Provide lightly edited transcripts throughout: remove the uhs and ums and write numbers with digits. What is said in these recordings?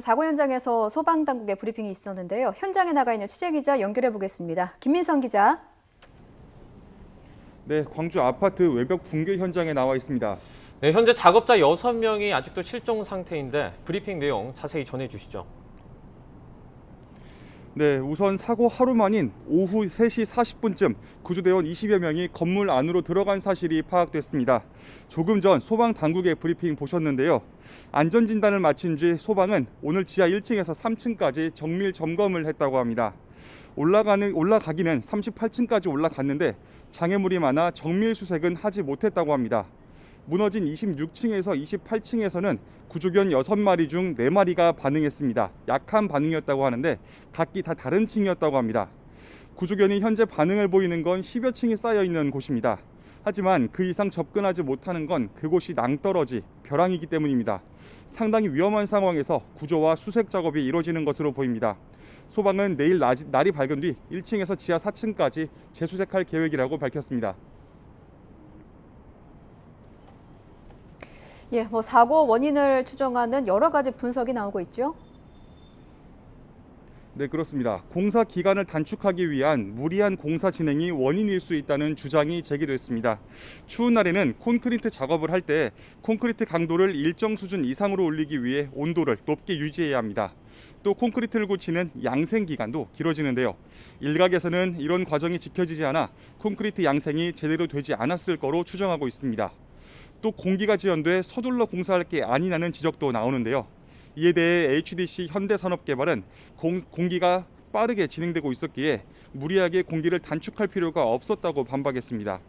사고 현장에서 소방당국의 브리핑이 있었는데요. 현장에 나가 있는 취재기자 연결해 보겠습니다. 김민성 기자. 네, 광주 아파트 외벽 붕괴 현장에 나와 있습니다. 네, 현재 작업자 6명이 아직도 실종 상태인데 브리핑 내용 자세히 전해주시죠. 네, 우선 사고 하루 만인 오후 3시 40분쯤 구조대원 20여 명이 건물 안으로 들어간 사실이 파악됐습니다. 조금 전 소방 당국의 브리핑 보셨는데요. 안전진단을 마친 뒤 소방은 오늘 지하 1층에서 3층까지 정밀 점검을 했다고 합니다. 올라가기는 38층까지 올라갔는데 장애물이 많아 정밀 수색은 하지 못했다고 합니다. 무너진 26층에서 28층에서는 구조견 6마리 중 4마리가 반응했습니다. 약한 반응이었다고 하는데 각기 다 다른 층이었다고 합니다. 구조견이 현재 반응을 보이는 건 10여 층이 쌓여 있는 곳입니다. 하지만 그 이상 접근하지 못하는 건 그곳이 낭떠러지, 벼랑이기 때문입니다. 상당히 위험한 상황에서 구조와 수색 작업이 이루어지는 것으로 보입니다. 소방은 내일 날이 밝은 뒤 1층에서 지하 4층까지 재수색할 계획이라고 밝혔습니다. 사고 원인을 추정하는 여러 가지 분석이 나오고 있죠. 네, 그렇습니다. 공사 기간을 단축하기 위한 무리한 공사 진행이 원인일 수 있다는 주장이 제기됐습니다. 추운 날에는 콘크리트 작업을 할 때 콘크리트 강도를 일정 수준 이상으로 올리기 위해 온도를 높게 유지해야 합니다. 또 콘크리트를 고치는 양생 기간도 길어지는데요. 일각에서는 이런 과정이 지켜지지 않아 콘크리트 양생이 제대로 되지 않았을 거로 추정하고 있습니다. 또 공기가 지연돼 서둘러 공사할 게 아니냐는 지적도 나오는데요. 이에 대해 HDC 현대산업개발은 공기가 빠르게 진행되고 있었기에 무리하게 공기를 단축할 필요가 없었다고 반박했습니다.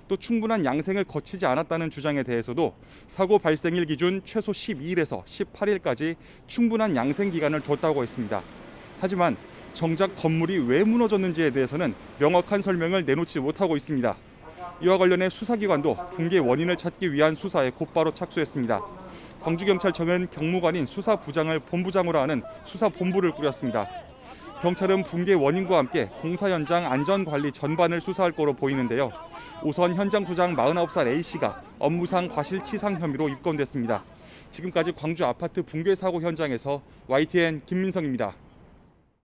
또 충분한 양생을 거치지 않았다는 주장에 대해서도 사고 발생일 기준 최소 12일에서 18일까지 충분한 양생 기간을 뒀다고 했습니다. 하지만 정작 건물이 왜 무너졌는지에 대해서는 명확한 설명을 내놓지 못하고 있습니다. 이와 관련해 수사기관도 붕괴 원인을 찾기 위한 수사에 곧바로 착수했습니다. 광주경찰청은 경무관인 수사부장을 본부장으로 하는 수사본부를 꾸렸습니다. 경찰은 붕괴 원인과 함께 공사 현장 안전관리 전반을 수사할 거로 보이는데요. 우선 현장 소장 49살 A씨가 업무상 과실치상 혐의로 입건됐습니다. 지금까지 광주 아파트 붕괴 사고 현장에서 YTN 김민성입니다.